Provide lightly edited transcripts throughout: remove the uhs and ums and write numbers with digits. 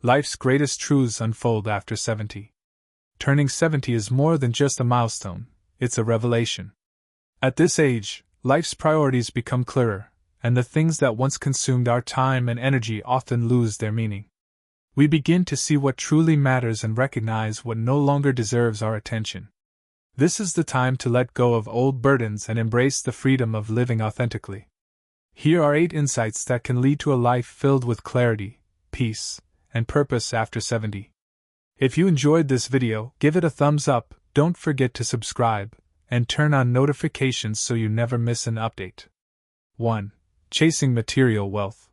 Life's greatest truths unfold after 70. Turning 70 is more than just a milestone, it's a revelation. At this age, life's priorities become clearer, and the things that once consumed our time and energy often lose their meaning. We begin to see what truly matters and recognize what no longer deserves our attention. This is the time to let go of old burdens and embrace the freedom of living authentically. Here are 8 insights that can lead to a life filled with clarity, peace, and purpose after 70. If you enjoyed this video, give it a thumbs up, don't forget to subscribe, and turn on notifications so you never miss an update. 1. Chasing material wealth.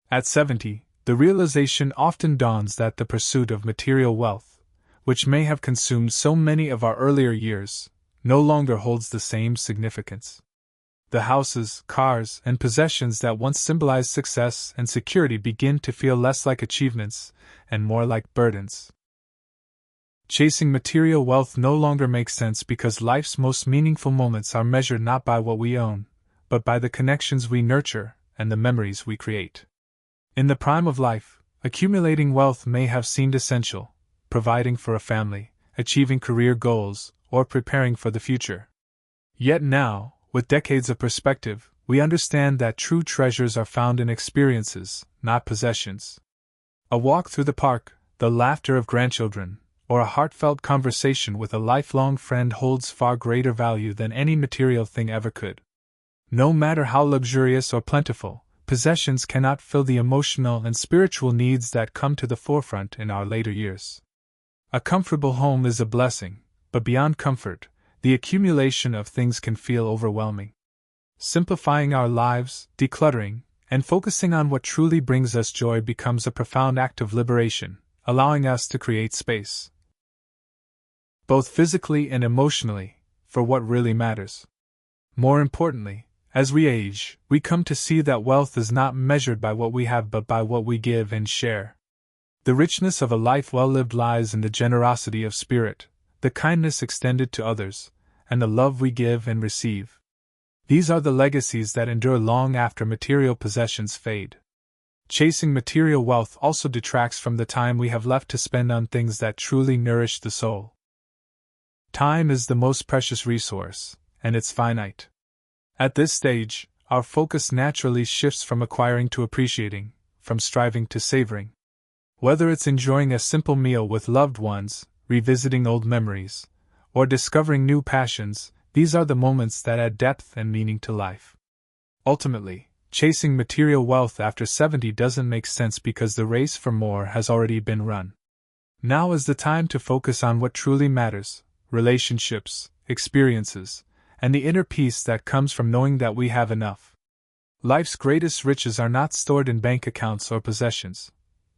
At 70, the realization often dawns that the pursuit of material wealth, which may have consumed so many of our earlier years, no longer holds the same significance. The houses, cars, and possessions that once symbolized success and security begin to feel less like achievements and more like burdens. Chasing material wealth no longer makes sense because life's most meaningful moments are measured not by what we own, but by the connections we nurture and the memories we create. In the prime of life, accumulating wealth may have seemed essential, providing for a family, achieving career goals, or preparing for the future. Yet now, with decades of perspective, we understand that true treasures are found in experiences, not possessions. A walk through the park, the laughter of grandchildren, or a heartfelt conversation with a lifelong friend holds far greater value than any material thing ever could. No matter how luxurious or plentiful, possessions cannot fill the emotional and spiritual needs that come to the forefront in our later years. A comfortable home is a blessing, but beyond comfort, the accumulation of things can feel overwhelming. Simplifying our lives, decluttering, and focusing on what truly brings us joy becomes a profound act of liberation, allowing us to create space, both physically and emotionally, for what really matters. More importantly, as we age, we come to see that wealth is not measured by what we have but by what we give and share. The richness of a life well lived lies in the generosity of spirit, the kindness extended to others, and the love we give and receive. These are the legacies that endure long after material possessions fade. Chasing material wealth also detracts from the time we have left to spend on things that truly nourish the soul. Time is the most precious resource, and it's finite. At this stage, our focus naturally shifts from acquiring to appreciating, from striving to savoring. Whether it's enjoying a simple meal with loved ones, revisiting old memories, or discovering new passions, these are the moments that add depth and meaning to life. Ultimately, chasing material wealth after 70 doesn't make sense because the race for more has already been run. Now is the time to focus on what truly matters: relationships, experiences, and the inner peace that comes from knowing that we have enough. Life's greatest riches are not stored in bank accounts or possessions.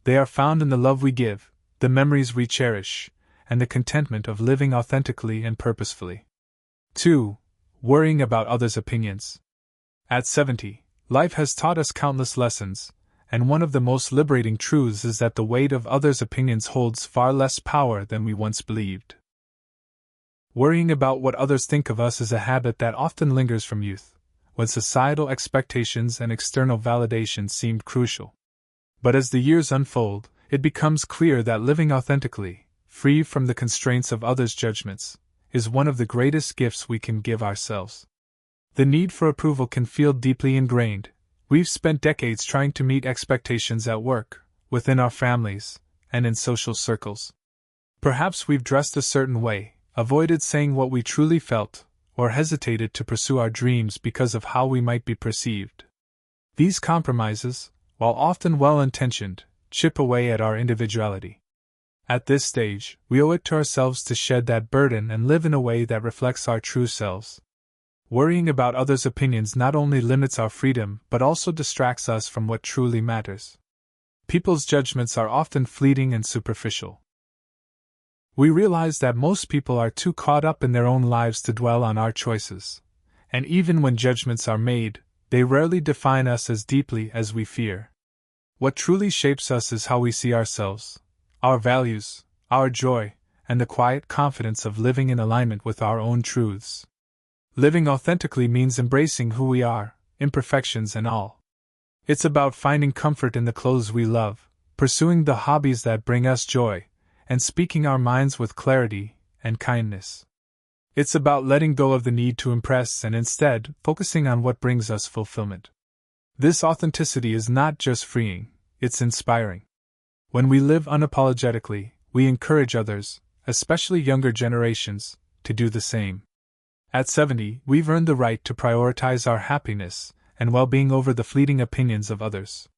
They are found in the love we give, the memories we cherish, and the contentment of living authentically and purposefully. 2. Worrying about others' opinions. At 70, life has taught us countless lessons, and one of the most liberating truths is that the weight of others' opinions holds far less power than we once believed. Worrying about what others think of us is a habit that often lingers from youth, when societal expectations and external validation seemed crucial. But as the years unfold, it becomes clear that living authentically, free from the constraints of others' judgments, is one of the greatest gifts we can give ourselves. The need for approval can feel deeply ingrained. We've spent decades trying to meet expectations at work, within our families, and in social circles. Perhaps we've dressed a certain way, avoided saying what we truly felt, or hesitated to pursue our dreams because of how we might be perceived. These compromises, while often well-intentioned, chip away at our individuality. At this stage, we owe it to ourselves to shed that burden and live in a way that reflects our true selves. Worrying about others' opinions not only limits our freedom but also distracts us from what truly matters. People's judgments are often fleeting and superficial. We realize that most people are too caught up in their own lives to dwell on our choices, and even when judgments are made, they rarely define us as deeply as we fear. What truly shapes us is how we see ourselves, our values, our joy, and the quiet confidence of living in alignment with our own truths. Living authentically means embracing who we are, imperfections and all. It's about finding comfort in the clothes we love, pursuing the hobbies that bring us joy, and speaking our minds with clarity and kindness. It's about letting go of the need to impress and instead focusing on what brings us fulfillment. This authenticity is not just freeing, it's inspiring. When we live unapologetically, we encourage others, especially younger generations, to do the same. At 70, we've earned the right to prioritize our happiness and well-being over the fleeting opinions of others.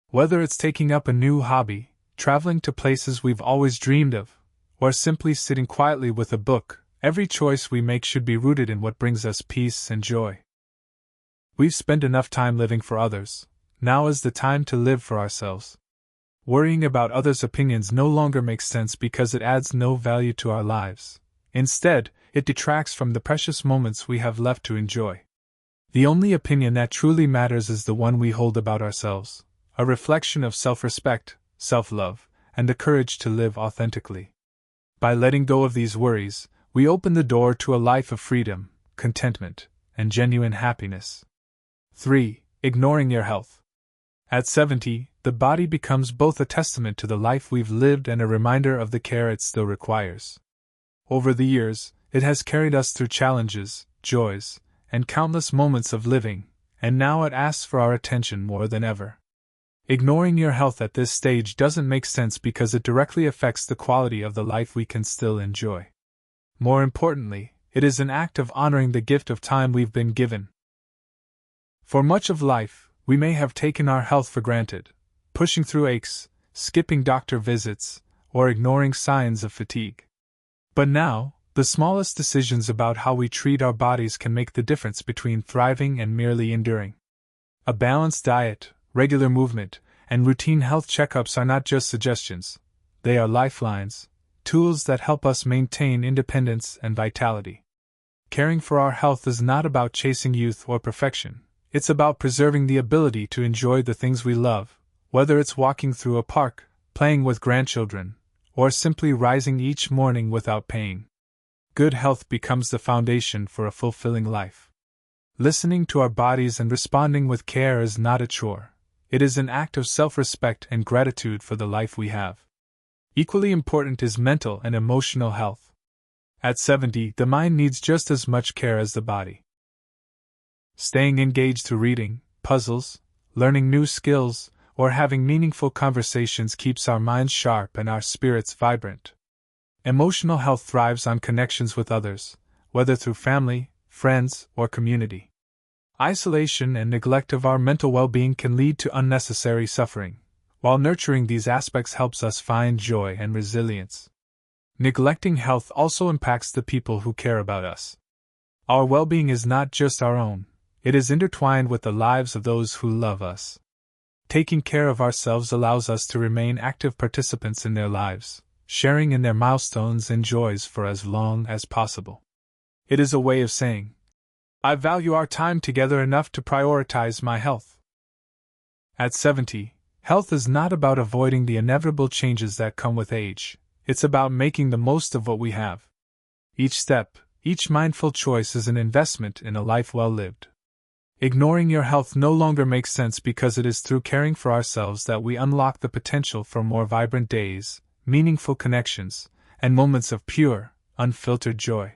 Whether it's taking up a new hobby, traveling to places we've always dreamed of, or simply sitting quietly with a book, every choice we make should be rooted in what brings us peace and joy. We've spent enough time living for others. Now is the time to live for ourselves. Worrying about others' opinions no longer makes sense because it adds no value to our lives. Instead, it detracts from the precious moments we have left to enjoy. The only opinion that truly matters is the one we hold about ourselves, a reflection of self-respect, self-love, and the courage to live authentically. By letting go of these worries, we open the door to a life of freedom, contentment, and genuine happiness. 3. Ignoring your health. At 70, the body becomes both a testament to the life we've lived and a reminder of the care it still requires. Over the years, it has carried us through challenges, joys, and countless moments of living, and now it asks for our attention more than ever. Ignoring your health at this stage doesn't make sense because it directly affects the quality of the life we can still enjoy. More importantly, it is an act of honoring the gift of time we've been given. For much of life, we may have taken our health for granted, pushing through aches, skipping doctor visits, or ignoring signs of fatigue. But now, the smallest decisions about how we treat our bodies can make the difference between thriving and merely enduring. A balanced diet, regular movement, and routine health checkups are not just suggestions, they are lifelines, tools that help us maintain independence and vitality. Caring for our health is not about chasing youth or perfection. It's about preserving the ability to enjoy the things we love, whether it's walking through a park, playing with grandchildren, or simply rising each morning without pain. Good health becomes the foundation for a fulfilling life. Listening to our bodies and responding with care is not a chore. It is an act of self-respect and gratitude for the life we have. Equally important is mental and emotional health. At 70, the mind needs just as much care as the body. Staying engaged through reading, puzzles, learning new skills, or having meaningful conversations keeps our minds sharp and our spirits vibrant. Emotional health thrives on connections with others, whether through family, friends, or community. Isolation and neglect of our mental well-being can lead to unnecessary suffering, while nurturing these aspects helps us find joy and resilience. Neglecting health also impacts the people who care about us. Our well-being is not just our own. It is intertwined with the lives of those who love us. Taking care of ourselves allows us to remain active participants in their lives, sharing in their milestones and joys for as long as possible. It is a way of saying, I value our time together enough to prioritize my health. At 70, health is not about avoiding the inevitable changes that come with age. It's about making the most of what we have. Each step, each mindful choice is an investment in a life well lived. Ignoring your health no longer makes sense because it is through caring for ourselves that we unlock the potential for more vibrant days, meaningful connections, and moments of pure, unfiltered joy.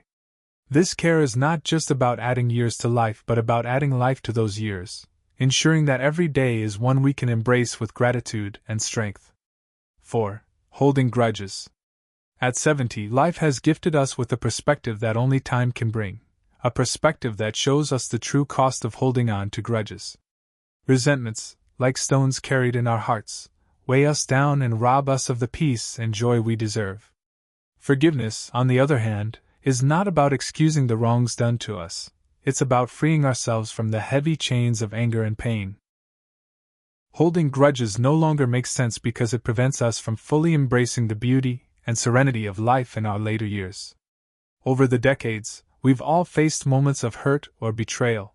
This care is not just about adding years to life but about adding life to those years, ensuring that every day is one we can embrace with gratitude and strength. 4. Holding grudges. At 70, life has gifted us with a perspective that only time can bring. A perspective that shows us the true cost of holding on to grudges. Resentments, like stones carried in our hearts, weigh us down and rob us of the peace and joy we deserve. Forgiveness, on the other hand, is not about excusing the wrongs done to us. It's about freeing ourselves from the heavy chains of anger and pain. Holding grudges no longer makes sense because it prevents us from fully embracing the beauty and serenity of life in our later years. Over the decades, we've all faced moments of hurt or betrayal.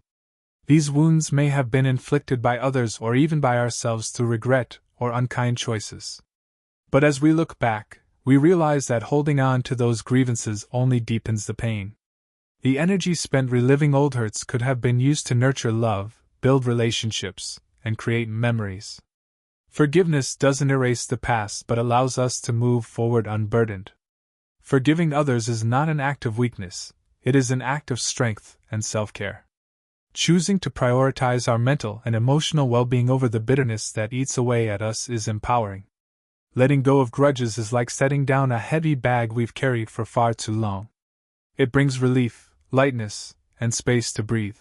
These wounds may have been inflicted by others or even by ourselves through regret or unkind choices. But as we look back, we realize that holding on to those grievances only deepens the pain. The energy spent reliving old hurts could have been used to nurture love, build relationships, and create memories. Forgiveness doesn't erase the past but allows us to move forward unburdened. Forgiving others is not an act of weakness, it is an act of strength and self-care. Choosing to prioritize our mental and emotional well-being over the bitterness that eats away at us is empowering. Letting go of grudges is like setting down a heavy bag we've carried for far too long. It brings relief, lightness, and space to breathe.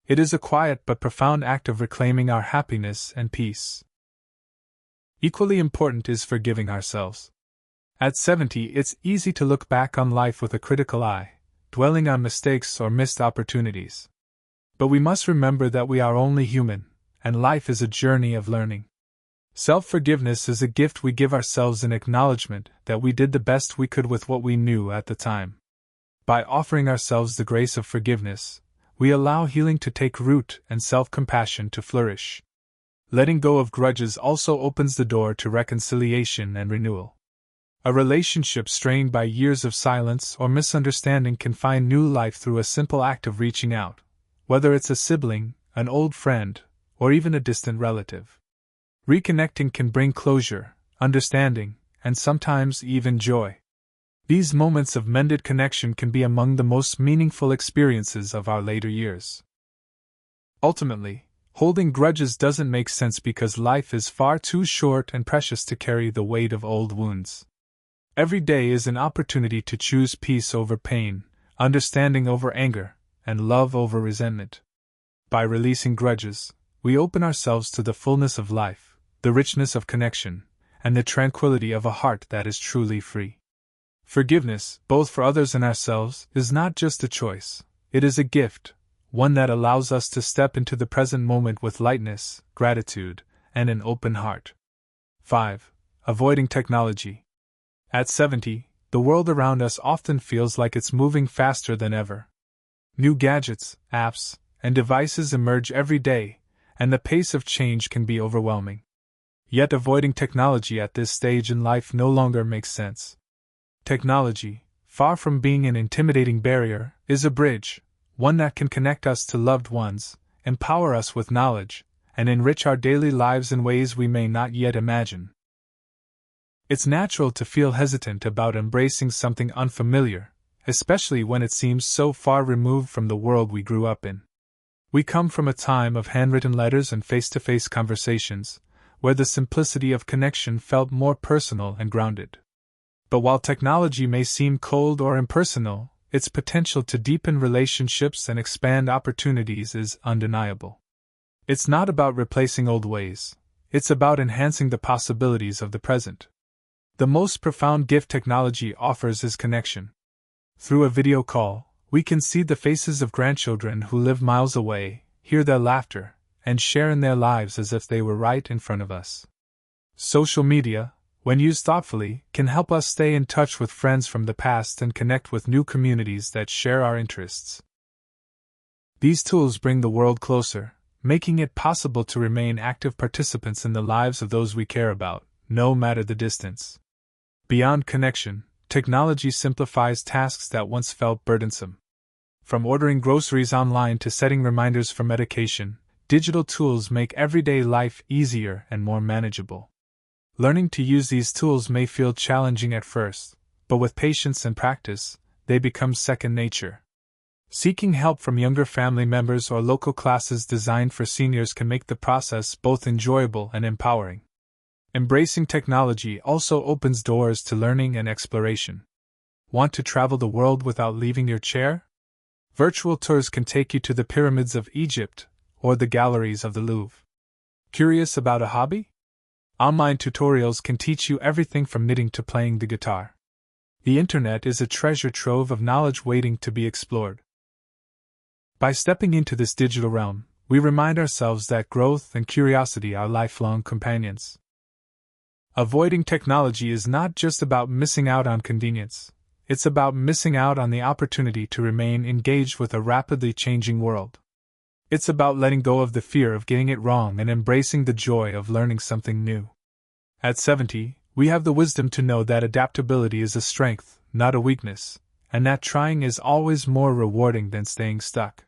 It is a quiet but profound act of reclaiming our happiness and peace. Equally important is forgiving ourselves. At 70, it's easy to look back on life with a critical eye, dwelling on mistakes or missed opportunities. But we must remember that we are only human, and life is a journey of learning. Self-forgiveness is a gift we give ourselves in acknowledgement that we did the best we could with what we knew at the time. By offering ourselves the grace of forgiveness, we allow healing to take root and self-compassion to flourish. Letting go of grudges also opens the door to reconciliation and renewal. A relationship strained by years of silence or misunderstanding can find new life through a simple act of reaching out, whether it's a sibling, an old friend, or even a distant relative. Reconnecting can bring closure, understanding, and sometimes even joy. These moments of mended connection can be among the most meaningful experiences of our later years. Ultimately, holding grudges doesn't make sense because life is far too short and precious to carry the weight of old wounds. Every day is an opportunity to choose peace over pain, understanding over anger, and love over resentment. By releasing grudges, we open ourselves to the fullness of life, the richness of connection, and the tranquility of a heart that is truly free. Forgiveness, both for others and ourselves, is not just a choice, it is a gift, one that allows us to step into the present moment with lightness, gratitude, and an open heart. 5. Avoiding technology. At 70, the world around us often feels like it's moving faster than ever. New gadgets, apps, and devices emerge every day, and the pace of change can be overwhelming. Yet avoiding technology at this stage in life no longer makes sense. Technology, far from being an intimidating barrier, is a bridge, one that can connect us to loved ones, empower us with knowledge, and enrich our daily lives in ways we may not yet imagine. It's natural to feel hesitant about embracing something unfamiliar, especially when it seems so far removed from the world we grew up in. We come from a time of handwritten letters and face-to-face conversations, where the simplicity of connection felt more personal and grounded. But while technology may seem cold or impersonal, its potential to deepen relationships and expand opportunities is undeniable. It's not about replacing old ways, it's about enhancing the possibilities of the present. The most profound gift technology offers is connection. Through a video call, we can see the faces of grandchildren who live miles away, hear their laughter, and share in their lives as if they were right in front of us. Social media, when used thoughtfully, can help us stay in touch with friends from the past and connect with new communities that share our interests. These tools bring the world closer, making it possible to remain active participants in the lives of those we care about, no matter the distance. Beyond connection, technology simplifies tasks that once felt burdensome. From ordering groceries online to setting reminders for medication, digital tools make everyday life easier and more manageable. Learning to use these tools may feel challenging at first, but with patience and practice, they become second nature. Seeking help from younger family members or local classes designed for seniors can make the process both enjoyable and empowering. Embracing technology also opens doors to learning and exploration. Want to travel the world without leaving your chair? Virtual tours can take you to the pyramids of Egypt or the galleries of the Louvre. Curious about a hobby? Online tutorials can teach you everything from knitting to playing the guitar. The internet is a treasure trove of knowledge waiting to be explored. By stepping into this digital realm, we remind ourselves that growth and curiosity are lifelong companions. Avoiding technology is not just about missing out on convenience, it's about missing out on the opportunity to remain engaged with a rapidly changing world. It's about letting go of the fear of getting it wrong and embracing the joy of learning something new. At 70, we have the wisdom to know that adaptability is a strength, not a weakness, and that trying is always more rewarding than staying stuck.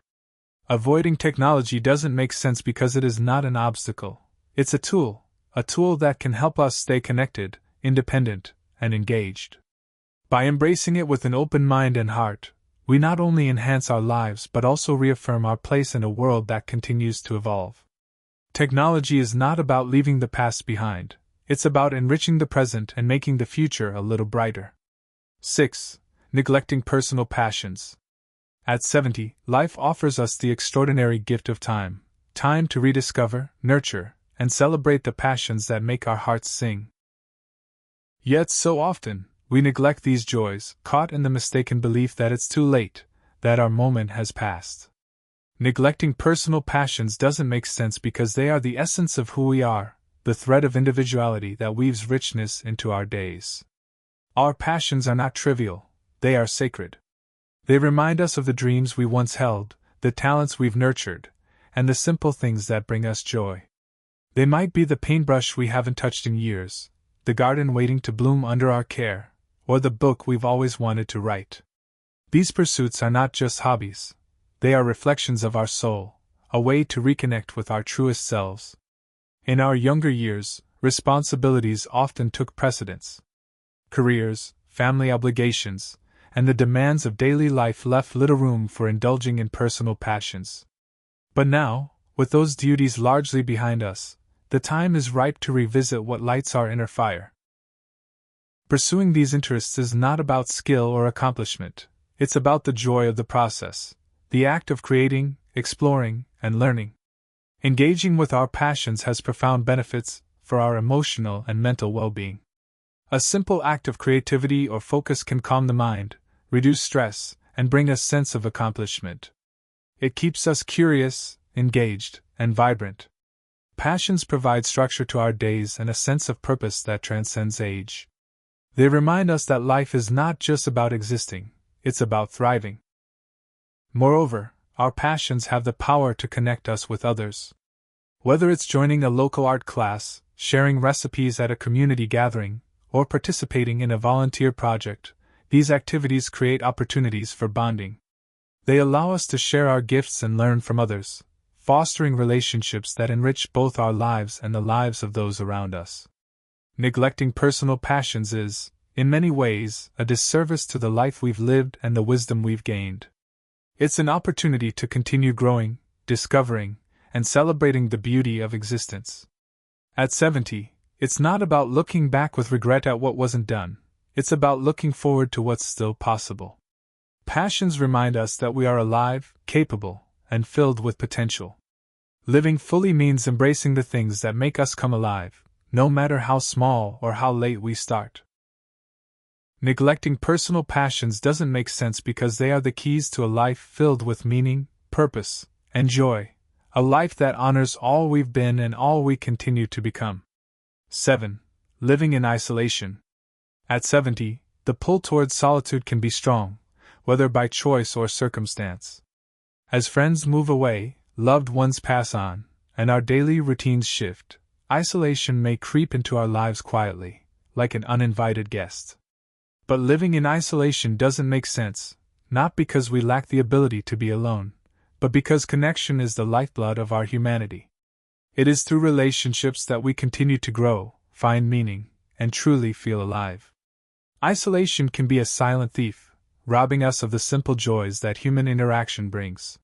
Avoiding technology doesn't make sense because it is not an obstacle, it's a tool, a tool that can help us stay connected, independent, and engaged. By embracing it with an open mind and heart, we not only enhance our lives but also reaffirm our place in a world that continues to evolve. Technology is not about leaving the past behind, it's about enriching the present and making the future a little brighter. 6. Neglecting personal passions. At 70, life offers us the extraordinary gift of time to rediscover, nurture, and celebrate the passions that make our hearts sing. Yet so often, we neglect these joys, caught in the mistaken belief that it's too late, that our moment has passed. Neglecting personal passions doesn't make sense because they are the essence of who we are, the thread of individuality that weaves richness into our days. Our passions are not trivial, they are sacred. They remind us of the dreams we once held, the talents we've nurtured, and the simple things that bring us joy. They might be the paintbrush we haven't touched in years, the garden waiting to bloom under our care, or the book we've always wanted to write. These pursuits are not just hobbies, they are reflections of our soul, a way to reconnect with our truest selves. In our younger years, responsibilities often took precedence. Careers, family obligations, and the demands of daily life left little room for indulging in personal passions. But now, with those duties largely behind us, the time is ripe to revisit what lights our inner fire. Pursuing these interests is not about skill or accomplishment, it's about the joy of the process, the act of creating, exploring, and learning. Engaging with our passions has profound benefits for our emotional and mental well-being. A simple act of creativity or focus can calm the mind, reduce stress, and bring a sense of accomplishment. It keeps us curious, engaged, and vibrant. Passions provide structure to our days and a sense of purpose that transcends age. They remind us that life is not just about existing, it's about thriving. Moreover, our passions have the power to connect us with others. Whether it's joining a local art class, sharing recipes at a community gathering, or participating in a volunteer project, these activities create opportunities for bonding. They allow us to share our gifts and learn from others, fostering relationships that enrich both our lives and the lives of those around us. Neglecting personal passions is, in many ways, a disservice to the life we've lived and the wisdom we've gained. It's an opportunity to continue growing, discovering, and celebrating the beauty of existence. At 70, it's not about looking back with regret at what wasn't done, it's about looking forward to what's still possible. Passions remind us that we are alive, capable, and filled with potential. Living fully means embracing the things that make us come alive, no matter how small or how late we start. Neglecting personal passions doesn't make sense because they are the keys to a life filled with meaning, purpose, and joy, a life that honors all we've been and all we continue to become. 7. Living in isolation. At 70, the pull towards solitude can be strong, whether by choice or circumstance. As friends move away, loved ones pass on, and our daily routines shift, isolation may creep into our lives quietly, like an uninvited guest. But living in isolation doesn't make sense, not because we lack the ability to be alone, but because connection is the lifeblood of our humanity. It is through relationships that we continue to grow, find meaning, and truly feel alive. Isolation can be a silent thief, robbing us of the simple joys that human interaction brings.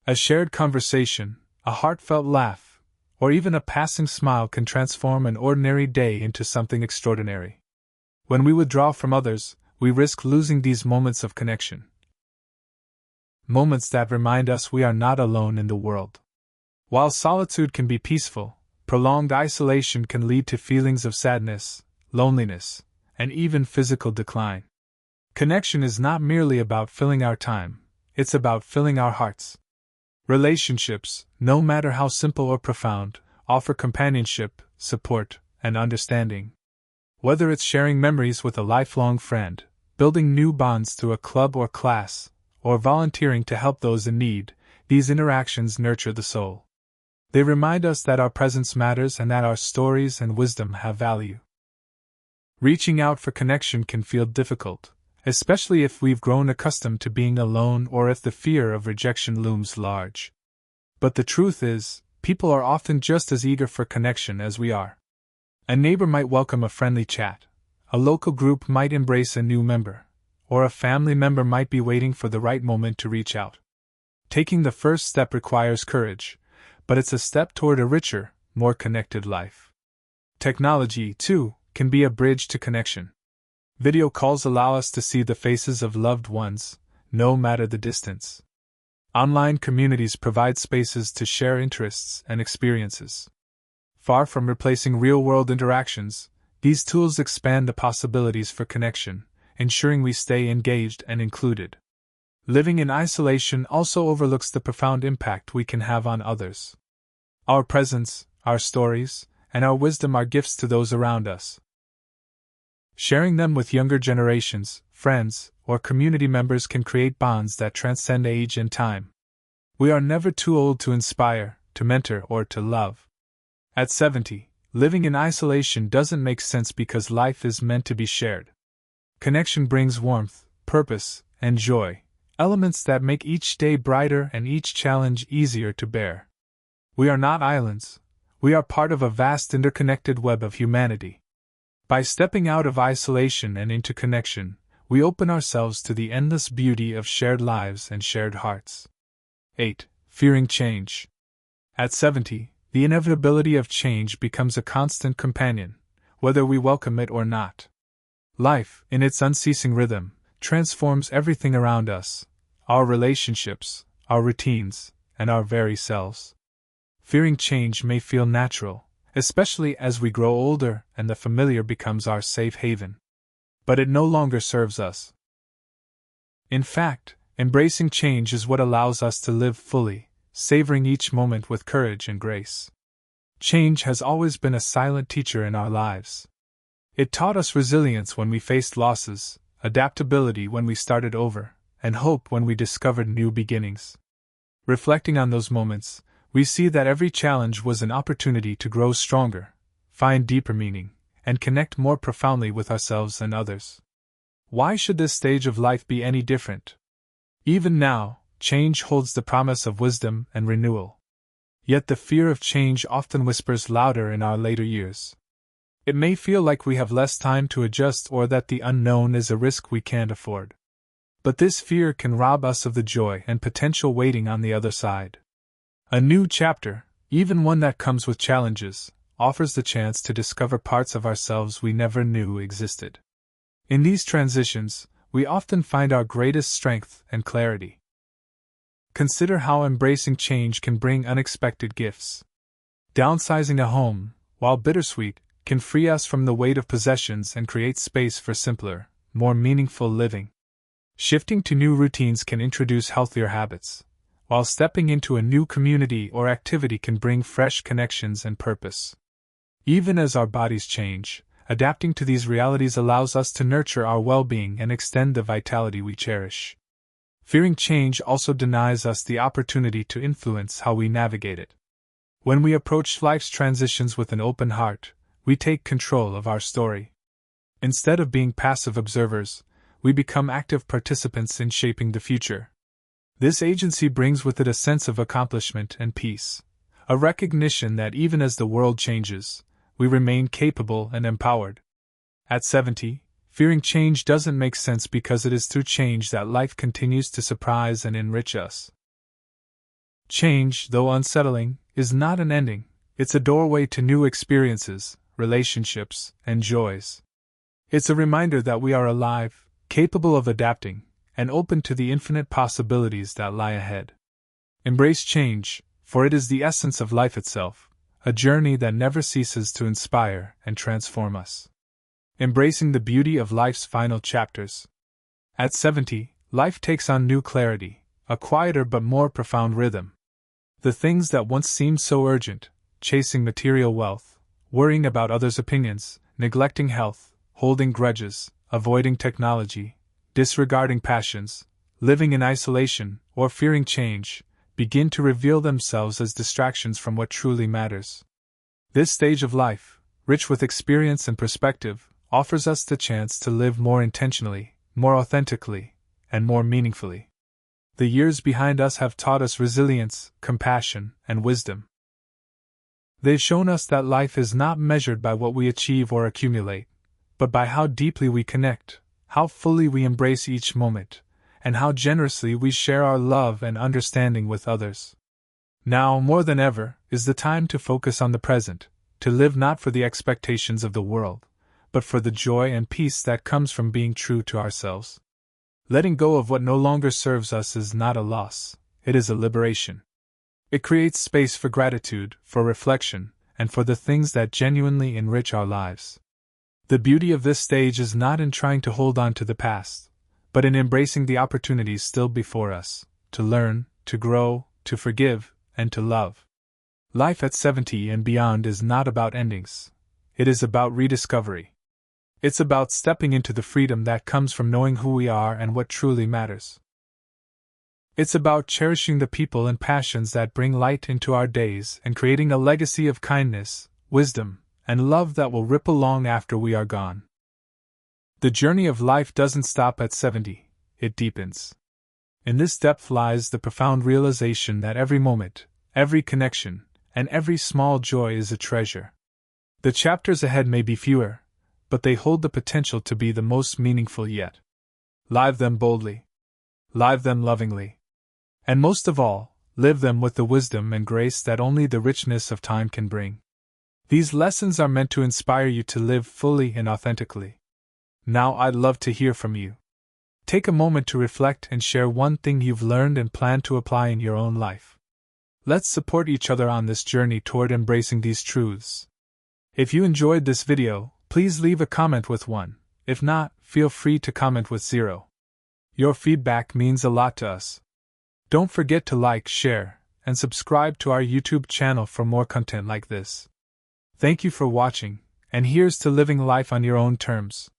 A shared conversation, a heartfelt laugh, or even a passing smile can transform an ordinary day into something extraordinary. When we withdraw from others, we risk losing these moments of connection. Moments that remind us we are not alone in the world. While solitude can be peaceful, prolonged isolation can lead to feelings of sadness, loneliness, and even physical decline. Connection is not merely about filling our time, it's about filling our hearts. Relationships, no matter how simple or profound, offer companionship, support, and understanding. Whether it's sharing memories with a lifelong friend, building new bonds through a club or class, or volunteering to help those in need, these interactions nurture the soul. They remind us that our presence matters and that our stories and wisdom have value. Reaching out for connection can feel difficult, especially if we've grown accustomed to being alone or if the fear of rejection looms large. But the truth is, people are often just as eager for connection as we are. A neighbor might welcome a friendly chat, a local group might embrace a new member, or a family member might be waiting for the right moment to reach out. Taking the first step requires courage, but it's a step toward a richer, more connected life. Technology, too, can be a bridge to connection. Video calls allow us to see the faces of loved ones, no matter the distance. Online communities provide spaces to share interests and experiences. Far from replacing real-world interactions, these tools expand the possibilities for connection, ensuring we stay engaged and included. Living in isolation also overlooks the profound impact we can have on others. Our presence, our stories, and our wisdom are gifts to those around us. Sharing them with younger generations, friends, or community members can create bonds that transcend age and time. We are never too old to inspire, to mentor, or to love. At 70, living in isolation doesn't make sense because life is meant to be shared. Connection brings warmth, purpose, and joy, elements that make each day brighter and each challenge easier to bear. We are not islands. We are part of a vast interconnected web of humanity. By stepping out of isolation and into connection, we open ourselves to the endless beauty of shared lives and shared hearts. 8. Fearing change. At 70, the inevitability of change becomes a constant companion, whether we welcome it or not. Life, in its unceasing rhythm, transforms everything around us, our relationships, our routines, and our very selves. Fearing change may feel natural, especially as we grow older and the familiar becomes our safe haven. But it no longer serves us. In fact, embracing change is what allows us to live fully, savoring each moment with courage and grace. Change has always been a silent teacher in our lives. It taught us resilience when we faced losses, adaptability when we started over, and hope when we discovered new beginnings. Reflecting on those moments, we see that every challenge was an opportunity to grow stronger, find deeper meaning, and connect more profoundly with ourselves and others. Why should this stage of life be any different? Even now, change holds the promise of wisdom and renewal. Yet the fear of change often whispers louder in our later years. It may feel like we have less time to adjust or that the unknown is a risk we can't afford. But this fear can rob us of the joy and potential waiting on the other side. A new chapter, even one that comes with challenges, offers the chance to discover parts of ourselves we never knew existed. In these transitions, we often find our greatest strength and clarity. Consider how embracing change can bring unexpected gifts. Downsizing a home, while bittersweet, can free us from the weight of possessions and create space for simpler, more meaningful living. Shifting to new routines can introduce healthier habits, while stepping into a new community or activity can bring fresh connections and purpose. Even as our bodies change, adapting to these realities allows us to nurture our well-being and extend the vitality we cherish. Fearing change also denies us the opportunity to influence how we navigate it. When we approach life's transitions with an open heart, we take control of our story. Instead of being passive observers, we become active participants in shaping the future. This agency brings with it a sense of accomplishment and peace, a recognition that even as the world changes, we remain capable and empowered. At 70, fearing change doesn't make sense because it is through change that life continues to surprise and enrich us. Change, though unsettling, is not an ending, it's a doorway to new experiences, relationships, and joys. It's a reminder that we are alive, capable of adapting, and open to the infinite possibilities that lie ahead. Embrace change, for it is the essence of life itself, a journey that never ceases to inspire and transform us. Embracing the beauty of life's final chapters. At 70, life takes on new clarity, a quieter but more profound rhythm. The things that once seemed so urgent, chasing material wealth, worrying about others' opinions, neglecting health, holding grudges, avoiding technology, disregarding passions, living in isolation, or fearing change, begin to reveal themselves as distractions from what truly matters. This stage of life, rich with experience and perspective, offers us the chance to live more intentionally, more authentically, and more meaningfully. The years behind us have taught us resilience, compassion, and wisdom. They've shown us that life is not measured by what we achieve or accumulate, but by how deeply we connect, how fully we embrace each moment, and how generously we share our love and understanding with others. Now, more than ever, is the time to focus on the present, to live not for the expectations of the world, but for the joy and peace that comes from being true to ourselves. Letting go of what no longer serves us is not a loss, it is a liberation. It creates space for gratitude, for reflection, and for the things that genuinely enrich our lives. The beauty of this stage is not in trying to hold on to the past, but in embracing the opportunities still before us, to learn, to grow, to forgive, and to love. Life at 70 and beyond is not about endings. It is about rediscovery. It's about stepping into the freedom that comes from knowing who we are and what truly matters. It's about cherishing the people and passions that bring light into our days and creating a legacy of kindness, wisdom, and love that will ripple long after we are gone. The journey of life doesn't stop at 70, it deepens. In this depth lies the profound realization that every moment, every connection, and every small joy is a treasure. The chapters ahead may be fewer, but they hold the potential to be the most meaningful yet. Live them boldly. Live them lovingly. And most of all, live them with the wisdom and grace that only the richness of time can bring. These lessons are meant to inspire you to live fully and authentically. Now I'd love to hear from you. Take a moment to reflect and share one thing you've learned and plan to apply in your own life. Let's support each other on this journey toward embracing these truths. If you enjoyed this video, please leave a comment with 1. If not, feel free to comment with 0. Your feedback means a lot to us. Don't forget to like, share, and subscribe to our YouTube channel for more content like this. Thank you for watching, and here's to living life on your own terms.